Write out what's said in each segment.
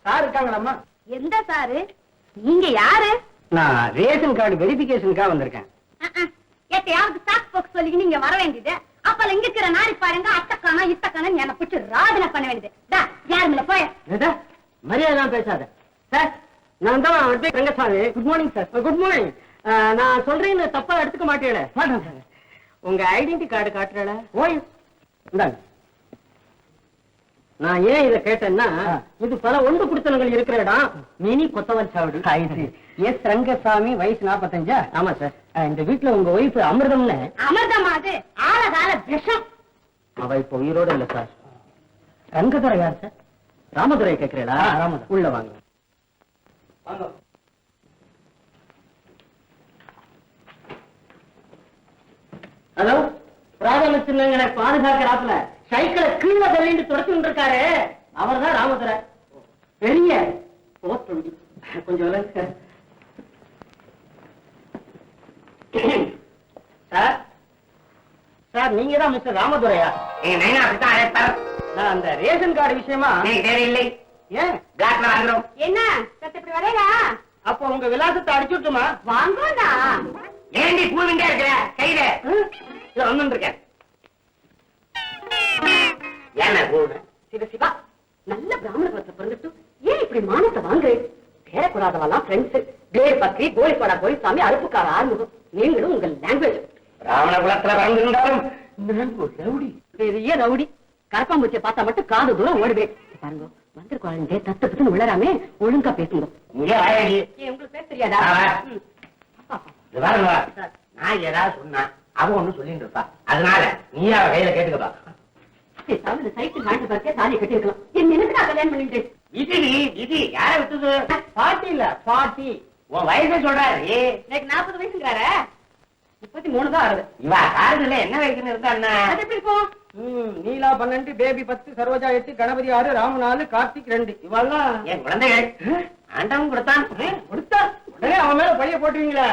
Sir இருக்காங்களாம்மா? எந்த sir? நீங்க யாரு? நான் ரேஷன் கார்டு வெரிபிகேஷனுக்காக வந்திருக்கேன். எத்தையாவது சாக் போக்கு சொல்லி நீங்க வர வேண்டியது. அப்ப இங்க இருக்கிற நாரி பாருங்க, அத்தக்கானா இத்தக்கான என்ன பிடிச்சி ராதனை பண்ண வேண்டியது. யாருமில்ல போய மரியாதை பேசாத சார். நான் தான் Rangasamy. Good morning sir. Good morning. நான் சொல்றேன்னு தப்பா எடுத்துக்க மாட்டேன். உங்க ஐடென்டி கார்டு காட்டுறல? ஓய் இந்தாங்க. நான் ஏன் இதை கேட்டேன்னா, இது பல ஒன்று குடுத்தனங்கள் இருக்கிற இடம். மினி கொத்தவன் சாவடி. எஸ் ரங்கசாமி, வயசு 45. ஆமா சார். இந்த வீட்டுல உங்க ஒய்ஃப் அமிர்தம்னு. அமிர்தமா? அது ஆழகால விஷம். அவ இப்ப உயிரோட இல்ல சார். ரங்கதுரை யார் சார்? ராமதுரை கேட்கிறீங்களா? ராமதுரை. உள்ள வாங்க. ஹலோ, பிராதான சின்னங்களை பாதுகாக்கிறாப்புல சைக்கிளை கீழே தள்ளிட்டு தொடச்சுட்டு இருக்காரு. அவர் தான் ராமதுரை. பெரிய கொஞ்சம் சார். சார் நீங்க தான் மிஸ்டர் ராமதுரையா? நான் அந்த ரேஷன் கார்டு விஷயமா தேவையில்லை. ஏன் பிளாக்ல வாங்குறோம்? என்ன இப்படி வரையா? அப்போ உங்க விலாசத்தை அடிச்சுட்டுமா? வாங்கோண்டா. ஏண்டி பூவிண்டே இருக்கிற கையில வந்து இருக்கேன். ஏன் சிவ சிவா, நல்ல பிராமண குலத்துல பிறந்துட்டு ஏன் இப்படி மானத்தை வாங்குறேன்? பேரக்கூடாதவெல்லாம் ஃப்ரெண்ட்ஸ். பேர் பக்ரி, கோழிப்பாடா கோயில்சாமி, அறுப்புக்கார ஆறுமுகம். நீங்களும் உங்கள் லாங்குவேஜ். பிராமண குலத்துல பிறந்திருந்தாலும் ரவுடி, பெரிய ரவுடி. கரப்பாம்பூச்சியை பார்த்தா மட்டும் காது தூரம் ஓடுவேன். பாருங்க, வந்திருக்கோங்க தத்து பத்துன்னு விழறாமே, ஒழுங்கா பேசுங்க. உங்களுக்கு பேச தெரியாதா? நான் ஏதாவது சொன்னா அவன் ஒண்ணு சொல்லிட்டு இருப்பா. அதனால நீ அவ கையில கேட்டுக்கப்பா. சைக்கிள் நாட்டு பார்க்க தாலியை கட்டிருக்கலாம். என்ன எனக்கு கல்யாணம் பண்ணிட்டு இது யார விட்டுது? பாட்டி இல்ல, பாட்டி. உன் வயசு சொல்றாரு. எனக்கு 40 வயசுங்கிறார. 33 தான் ஆகுது. இவா காரணத்துல என்ன வயசுன்னு இருந்தா அது எப்படி இருக்கும்? நீலா 12, பேபி 10, சரோஜா 8, கணபதி 6, ராமு 4, கார்த்திக் 2. இவெல்லாம் என் குழந்தைகள். ஆண்டவன் கொடுத்தான். கொடுத்தான். உடனே அவன் மேல பைய போட்டுவீங்களா?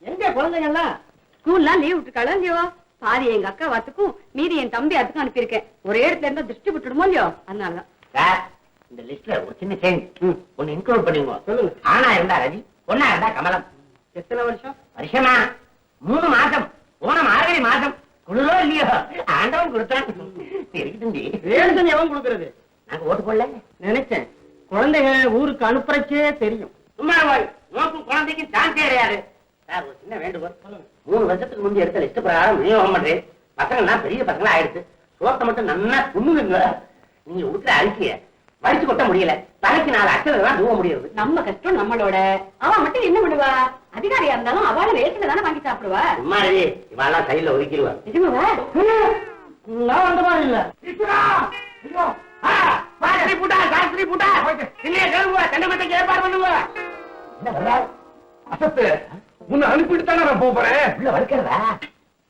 எங்க குழந்தைங்கலாம்? ஸ்கூல்லாம் லீவ் விட்டுருக்காளோ இல்லையோ? பாதி எங்க அக்கா வாத்துக்கும் மீதி என் தம்பி அதுக்கும் அனுப்பியிருக்கேன். ஒரே இடத்துல இருந்தா திருஷ்டி விட்டுடுமோ இல்லையோ? அதனாலதான். இந்த லிஸ்ட்ல ஒரு சின்ன சேஞ்ச் ஒன்னு இன்க்ளூட் பண்ணிடுங்க. சொல்லுங்க. ஆனா இருந்தா ரவி, பொண்ணா இருந்தா கமலம். எத்தனை வருஷம்? வருஷமா 3 மாசம். போன மார்கழி மாசம். குளிரோ இல்லையோ ஆண்டவன் கொடுத்தான். ரேஷன் எவன் கொடுக்கறது? நாங்க ஓட்டு போடல நினைச்சேன். குழந்தைகள் ஊருக்கு அனுப்புறச்சே தெரியும். சும்மா நோக்கும் குழந்தைக்கு சான்ஸே கிடையாது. சார் ஒரு சின்ன வேண்டுகோள். 3 வருஷத்துக்கு முந்தைய எடுத்த லிஸ்ட் பிரகாரம் விநியோகம் பண்றேன். பசங்கள்லாம் பெரிய பசங்களா ஆயிடுச்சு. சோத்தை மட்டும் நல்லா துண்ணுங்க. நீங்க ஊத்துற அரிசிய வடிச்சு கொட்ட முடியல. தலைக்கு 4 அச்சதான் தூவ முடியாது. நம்ம கஷ்டம் நம்மளோட. அவன் மட்டும் என்ன பண்ணுவா? அதிகாரியா இருந்தாலும் அவளை ரேஷன்ல தானே வாங்கி சாப்பிடுவா. சும்மாடி இவாளா கையில ஒதுக்கிடுவா. நிஜமாவா? நான் அந்த மாதிரி இல்ல. சாஸ்திரி பூட்டா, சாஸ்திரி பூட்டா. இல்லையே கேளுவா, கண்டமத்தைக்கு ஏற்பாடு பண்ணுவா. என்ன அசத்து உன்னை அனுப்பிட்டு தானே நான் போறேன். உள்ள வளர்க்கிறதா?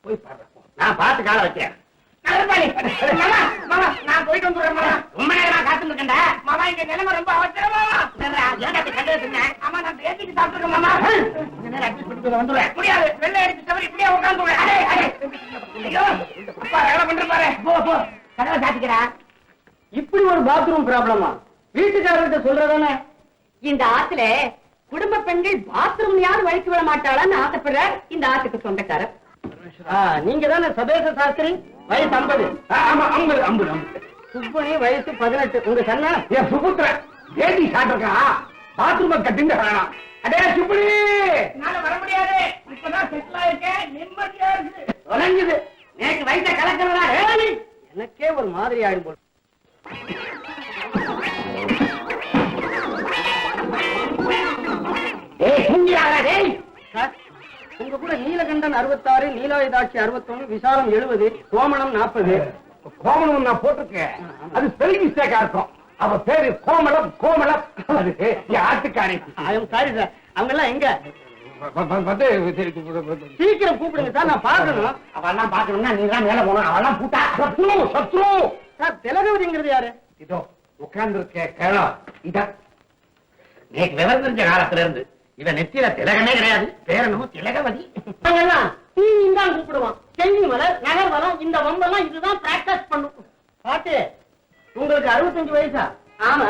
போய் பாரு. நான் பார்த்து கால வைக்கிறேன். நான் போயிட்டு வந்துடுறேன். ரொம்ப நேரம் காத்து இருக்கேன்டா. மாமா இங்க நிலைமை ரொம்ப அவசரமா. ஆமா நான் பேசிட்டு சாப்பிட்டுருக்கேன் மாமா. வந்துடுறேன். முடியாது, வெள்ளை அடிச்சு தவிர இப்படியே உட்காந்துடுறேன். பண்ற பாரு. போ கதவை சாத்திக்கிறா. இப்படி ஒரு பாத்ரூம் ப்ராப்ளமா? வீட்டுக்காரர்கிட்ட சொல்றதானே? இந்த ஆத்துல குடும்ப பெண்கள் பாத்ரூம்லயாவது வழிக்கு விட மாட்டாளான்னு ஆசைப்படுற இந்த ஆத்துக்கு சொந்தக்காரர். நீங்க தானே சபேச சாஸ்திரி? வயசு 50. ஆமா 50. சுப்பனி வயசு 18. உங்க சன்னா என் சுபுத்திரன் பேட்டி சாப்பிட்டுருக்கா. பாத்ரூம கட்டிங்க வேணாம். அடே சுப்பனி, நாளை வர முடியாது. இப்பதான் செட்டில் ஆயிருக்கேன். நிம்மதியா இருக்குது. தொலைஞ்சுது. நேற்று வயசை கலக்கிறதா? எனக்கே ஒரு மாதிரி ஆயிடும் போல. உங்க கூட நீலகண்டன் 66, நீலாயுதாட்சி 61, விசாலம் 70, கோமணம் 40. கோமணம் நான் போட்டிருக்கேன். அது ஸ்பெல்லிங் மிஸ்டேக்கா இருக்கும். அவ பேரு கோமளம். கோமளம் அது ஆட்டுக்காரி. Sorry sir. அவங்க எல்லாம் எங்க? சீக்கிரம் கூப்பிடுங்க சார், நான் பாக்கணும். அவெல்லாம் பாக்கணும்னா நீ தான் மேல போகணும். அவெல்லாம் பூட்டா சத்ரு. சார் திலகவதிங்கிறது யாரு? இதோ உட்கார்ந்து இருக்க கேளம். இதான் நேற்று விவரம் தெரிஞ்ச காலத்துல இருந்து இவன் நெத்தியில திலகமே கிடையாது. பேரனும் திலகவதி. தான் கூப்பிடுவான். செஞ்சி மலர், நகர்வலம், இந்த வம்பெல்லாம் இதுதான் பிராக்டிஸ் பண்ணும். பாட்டு உங்களுக்கு 65 வயசா? ஆமா.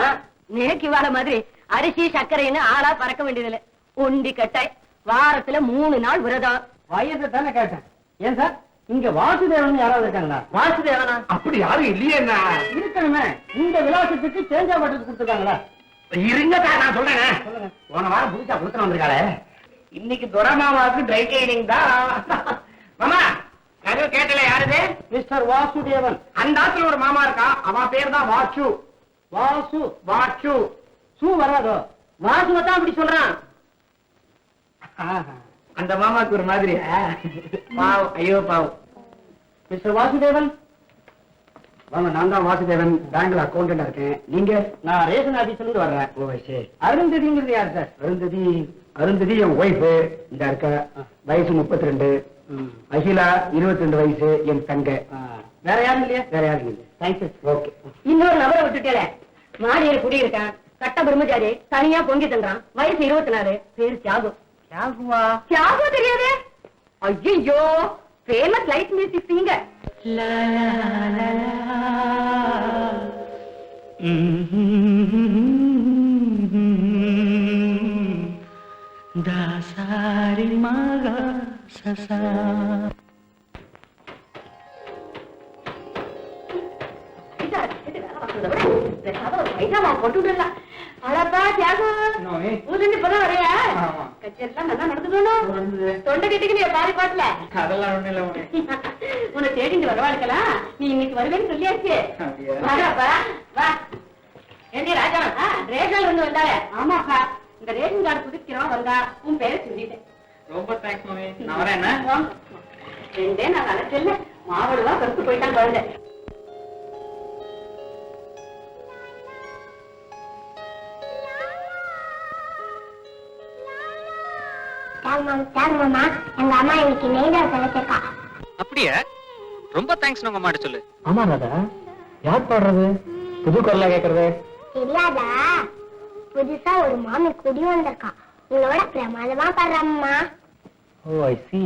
நேக்கு வாழ மாதிரி அரிசி சர்க்கரைன்னு ஆளா பறக்க வேண்டியதில்லை. ஒண்டி கட்டாய் வாரத்துல 3 நாள் விரதம். வயசை தானே கேட்டேன். ஏன் சார் இங்க வாசுதேவன் யாராவது இருக்காங்களா? வாசுதேவனா? அப்படி யாரும் இல்லையே. இருக்கணுமே. இந்த விலாசத்துக்கு சேஞ்சா பட்டது கொடுத்துருக்காங்களா? இருங்க சார், நான் சொல்றேன். போன வாரம் புதுசா கொடுத்து வந்திருக்காளே, இன்னைக்கு துரமாவாவுக்கு ட்ரை கிளீனிங் தான். மாமா கதவு கேட்டல, யாருது? மிஸ்டர் வாசுதேவன். அந்த ஆத்துல ஒரு மாமா இருக்கா, அவன் பேர் தான் வாச்சு. வாசு. வாச்சு. சூ வராதோ? வாசுவை தான் அப்படி சொல்றான். அந்த மாமாக்கு ஒரு மாதிரி பாவம். ஐயோ பாவம். மிஸ்டர் வாசுதேவன் வாங்க. நான் தான் வாசுதேவன், பேங்க்ல அக்கௌண்டன்டா இருக்கேன். நீங்க? நான் ரேஷன் ஆபீஸ்ல இருந்து வர்றேன். ஓ சரி. அருந்ததிங்கிறது யார் சார்? அருந்ததி என் ஒய்ஃப். இந்த இருக்க வயசு 32. அகிலா 22 வயசு, என் தங்க. வேற யாரும் இல்லையா? வேற யாரும் இல்லை. தேங்க்யூ. ஓகே. இன்னொரு நபரை விட்டுட்டே மாடியில குடியிருக்கான், கட்ட பிரம்மச்சாரி, தனியா பொங்கி தந்துறான், வயசு 24, பேரு தியாகு. தியாகு தெரியாது? ஐயோ, ஃபேமஸ் லைட் மியூசிக் சிங்கர். தாசாரி மகா சசா. அழப்பா தியாகு, ஊதுண்டு இப்பதான் வரையா? கச்சேரிலாம் நல்லா நடந்துக்கணும். தொண்டை கட்டிக்கு பாதி பாட்டுல அதெல்லாம் ஒண்ணு இல்ல. உன்னை தேடிங்க வரவாளுக்கலாம். நீ இன்னைக்கு வருவேன்னு சொல்லியாச்சு. வாடாப்பா வா. ஏண்டி ராஜா, ரேஷன்ல இருந்து வந்தாரு? ஆமாப்பா, இந்த ரேஷன் கார்டு புதுக்கிறோம், வந்தா உன் பேரை சொல்லிட்டேன். ரொம்ப தேங்க்ஸ் மாமி. நான் வரேன். என்ன 2 நாள் அழைச்சல மாவடுவா கருத்து போயிட்டான் குழந்தை. மாமா, எங்க அம்மா இன்னைக்கு நெய்தான் சமைச்சிருக்கா. அப்படியே? ரொம்ப தேங்க்ஸ் உங்க அம்மாட்ட சொல்லு. ஆமா ராதா, யார் பாடுறது? புது குரலா கேக்குறது? தெரியாதா? புதுசா ஒரு மாமி குடி வந்திருக்கா, உங்களோட பிரமாதமா பாடுறம்மா. ஓ ஐ சி.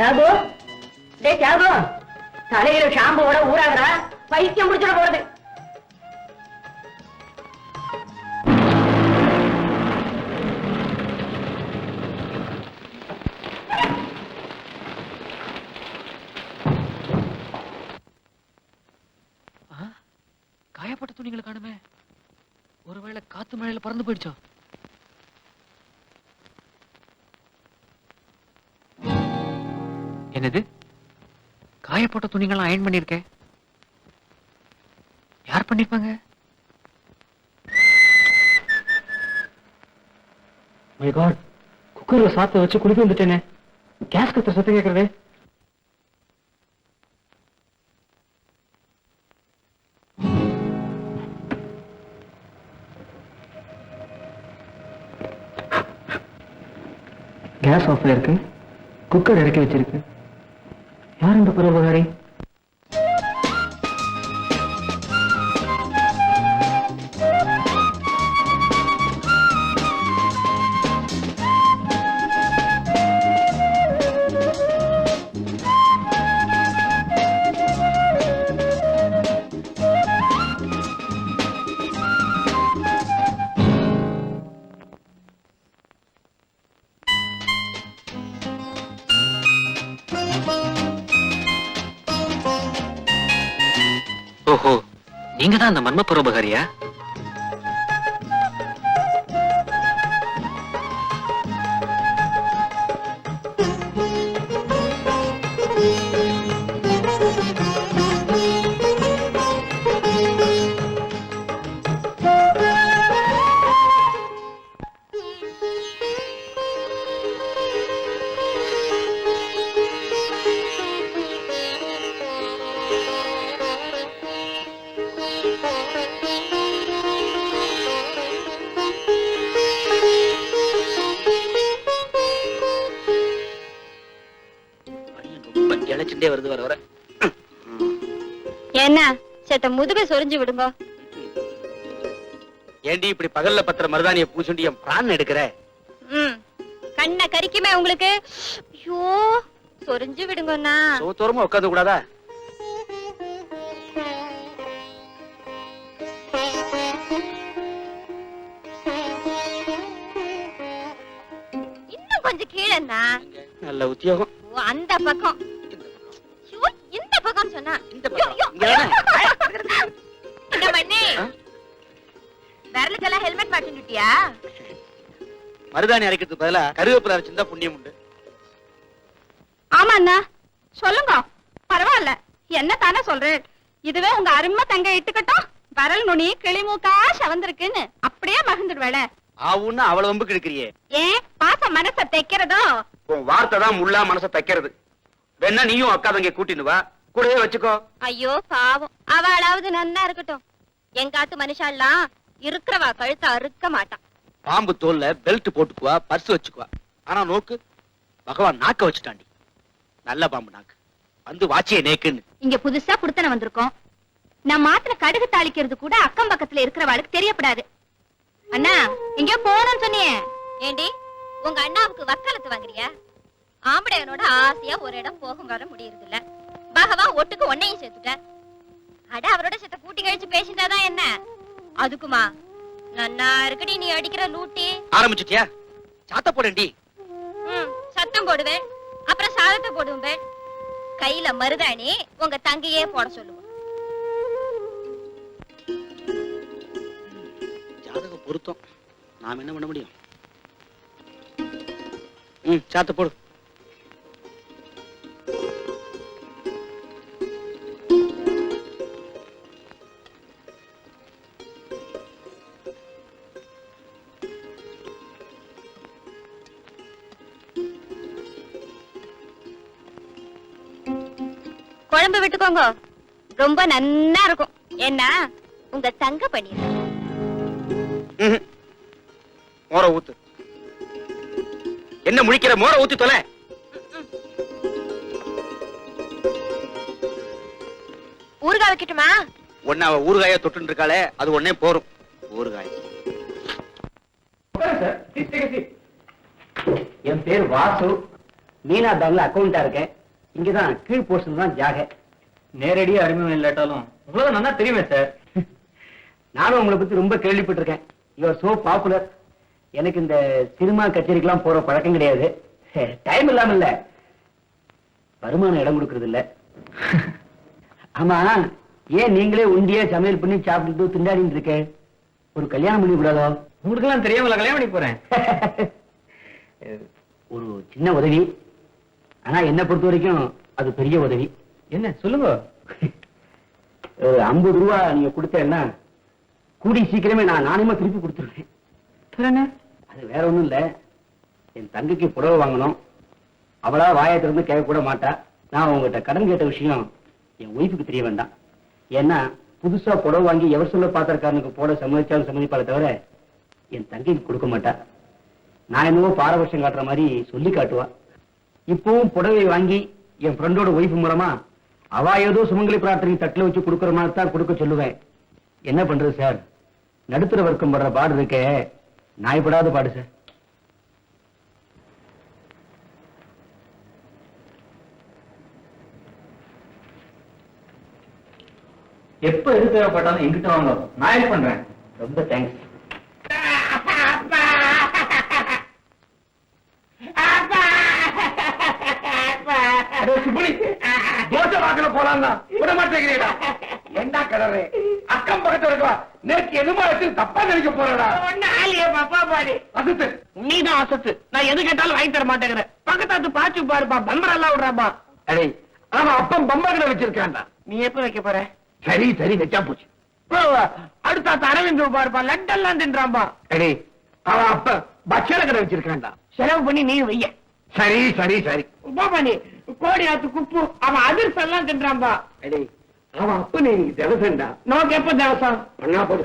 தியாகு, டே தியாகு, தலையில ஷாம்புவோட ஊறாங்கடா, பைத்தியம் முடிச்சிட போறது. காயப்பட்ட துணிகளை காணுமே, ஒருவேளை காத்து மழையில பறந்து போயிடுச்சோ? என்னது, காயப்பட்ட துணிகள் அயன் பண்ணிருக்கேன். யார் பண்ணிருப்பாங்க? மை காட், குக்கர்ல சாத்த வச்சு குளிக்க வந்துட்டேனே. கேஸ் கத்துற சத்தம் கேக்குறதே. கேஸ் ஆஃப்ல இருக்கு, குக்கர் இறக்கி வச்சிருக்கு. யார் இந்த பரோபகாரி? ஓஹோ, நீங்க தான் அந்த மர்ம பரோபகாரியா? சண்டே வருது வர வர. என்ன சேத்த முதுகை சொரிஞ்சு விடுங்க. ஏண்டி இப்படி பகல்ல பத்திர மருதானிய பூசுண்டி என் பிரான் எடுக்கிற? கண்ண கரிக்குமே உங்களுக்கு. ஐயோ சொரிஞ்சு விடுங்கண்ணா. சோத்தோரமா உட்காந்து கூடாதா? இன்னும் கொஞ்சம் கீழேண்ணா. நல்ல உத்தியோகம். அந்த பக்கம். இந்த பக்கம் சொன்னா இந்த பக்கம். என்ன பண்ணி விரலுக்கெல்லாம் ஹெல்மெட் மாட்டிட்டியா? மருதாணி அரைக்கிறதுக்கு பதிலா கருவேப்பிலை அரைச்சிருந்தா புண்ணியம் உண்டு. ஆமா அண்ணா சொல்லுங்க. பரவாயில்ல என்ன தானே சொல்றேன். இதுவே உங்க அருமை தங்க இட்டுக்கட்டும். வரல் நுனி கிளிமூக்கா சவந்திருக்குன்னு அப்படியே மகிழ்ந்துடுவேல. ஆவுன்னா அவ்வளவு வம்புக்கு எடுக்கிறியே. ஏன் பாச மனசை தைக்கிறதோ? உன் வார்த்தை தான் முள்ளா மனசை தைக்கிறது. வேணா நீயும் அக்கா தங்க கூட்டின்னு வா, கூடவே வச்சுக்கோ. ஐயோ பாவம், அவளாவது நன்னா இருக்கட்டும். எங்காத்து மனுஷாலாம் இருக்கிறவா கழுத்த அறுக்க மாட்டான். பாம்பு தோல்ல பெல்ட் போட்டுக்குவா, பர்ஸ் வச்சுக்குவா. ஆனா நோக்கு பகவான் நாக்க வச்சுட்டாண்டி. நல்ல பாம்பு நாக்கு வந்து வாச்சிய நேக்குன்னு. இங்க புதுசா குடுத்தன வந்திருக்கோம். நான் மாத்திர கடுகு தாளிக்கிறது கூட அக்கம் பக்கத்துல இருக்கிறவாளுக்கு தெரியப்படாது. அண்ணா இங்க போனோம்னு சொன்னியே. ஏண்டி உங்க அண்ணாவுக்கு வக்காலத்து வாங்குறியா? ஆம்படையனோட ஆசையா ஒரு இடம் போகும் வர முடியறது இல்ல. பகவான் ஒட்டுக்கு ஒன்னையும் சேர்த்துட்ட. அட அவரோட சேர்த்த கூட்டி கழிச்சு பேசிட்டாதான் என்ன? அதுக்குமா நன்னா இருக்குடி நீ அடிக்கிற லூட்டி. ஆரம்பிச்சுட்டியா? சாத்த போடண்டி. சத்தம் போடுவேன், அப்புறம் சாதத்தை போடுவேன். கையில மருதாணி உங்க தங்கையே போட சொல்லுவோம். ஜாதகம் பொருத்தம். நாம என்ன பண்ண முடியும்? சாத்த போடு. குழம்பு விட்டுக்கோங்க, ரொம்ப நன்னா இருக்கும். என்ன உங்க தங்க பண்ணிரு. மோர ஊத்து. என்ன முழிக்கிற? மோர ஊத்தி தொலை. ஊறுகாய் வைக்கட்டுமா? ஒன்னு அவ ஊறுகாய தொட்டு இருக்காளே, அது ஒன்னே போரும். ஊறுகாய். என் பேர் வாசு. மீனா பேங்க்ல அக்கௌண்டா இருக்கேன். இங்கதான் கீழ் போஸ்ட் தான் ஜாக. நேரடியா அறிமுகம் இல்லாட்டாலும் உங்களுக்கு நல்லா தெரியுமே சார். நானும் உங்களை பத்தி ரொம்ப கேள்விப்பட்டிருக்கேன். You are so popular. எனக்கு இந்த சினிமா கச்சேரிக்கெல்லாம் போற பழக்கம் கிடையாது. டைம் இல்லாம இல்ல, வருமானம் இடம் கொடுக்கறது இல்ல. ஆமா, ஏன் நீங்களே உண்டியே சமையல் பண்ணி சாப்பிட்டு திண்டாடிட்டு இருக்க? ஒரு கல்யாணம் பண்ணி கூடாதோ? உங்களுக்கு எல்லாம் தெரியாமல கல்யாணம் பண்ணி போறேன். ஒரு சின்ன உதவி. ஆனா என்ன பொறுத்த வரைக்கும் அது பெரிய உதவி. என்ன சொல்லுங்க. 50 ரூபா நீங்க கொடுத்தேன்னா கூடி சீக்கிரமே நான் நாணயமா திருப்பி கொடுத்துருவேன். அது வேற ஒண்ணும் இல்ல, என் தங்கைக்கு புடவை வாங்கணும். அவளா வாயை திறந்து கேட்க கூட மாட்டா. நான் உங்ககிட்ட கடன் கேட்ட விஷயம் என் ஒய்ஃபுக்கு தெரிய வேண்டாம். ஏன்னா புதுசா புடவை வாங்கி எவர் சொல்ல பாத்திரக்காரனுக்கு போட சம்மதிச்சாலும் சம்மதிப்பாளை தவிர என் தங்கைக்கு கொடுக்க மாட்டா. நான் என்னவோ பாரபட்சம் காட்டுற மாதிரி சொல்லி காட்டுவா. இப்பவும் புடவை வாங்கி என் ஃப்ரெண்டோட ஒய்ஃப் மூலமா அவ ஏதோ சுமங்கலி பிரார்த்தனை தட்டுல வச்சு கொடுக்கற மாதிரி தான் கொடுக்க சொல்லுவேன். என்ன பண்றது சார்? நடுத்தர வர்க்கம் படுற பாடு இருக்கே, நாய்படாத பாடு சார். எப்ப எது தேவைப்பட்டாலும் எங்கிட்ட வாங்க, நான் ஹெல்ப் பண்றேன். ரொம்ப தேங்க்ஸ். தோசை வாக்கல போலாம் விட மாட்டேங்கிறீடா. என்ன கலரு? அக்கம் பக்கத்துல இருக்கா நேற்று எதுமா வச்சு தப்பா நினைக்க போறடா. அசத்து நீதான் அசத்து. நான் எது கேட்டாலும் வாங்கி தர மாட்டேங்கிறேன். பக்கத்தாத்து பாச்சு பாருப்பா, பம்பர் எல்லாம் விடுறாப்பா. அடே அவன் அப்பம் பம்பர்களை வச்சிருக்கான்டா. நீ எப்ப வைக்க போற? சரி சரி வச்சா போச்சு. அடுத்த அரவிந்த் பாருப்பா, லட்டெல்லாம் தின்றான்பா. அடே அவன் அப்ப பட்சண கடை வச்சிருக்கான்டா. செலவு பண்ணி நீ வைய. சரி சரி சரி. பாபாணி கோடி ஆத்து குப்பு, அவன் அதிர்ஷ்டம் எல்லாம் தின்றான்பா. அடே அவன் அப்ப நீ திவசம்டா. நோக்கு எப்ப தேவசம் பண்ணா போடு.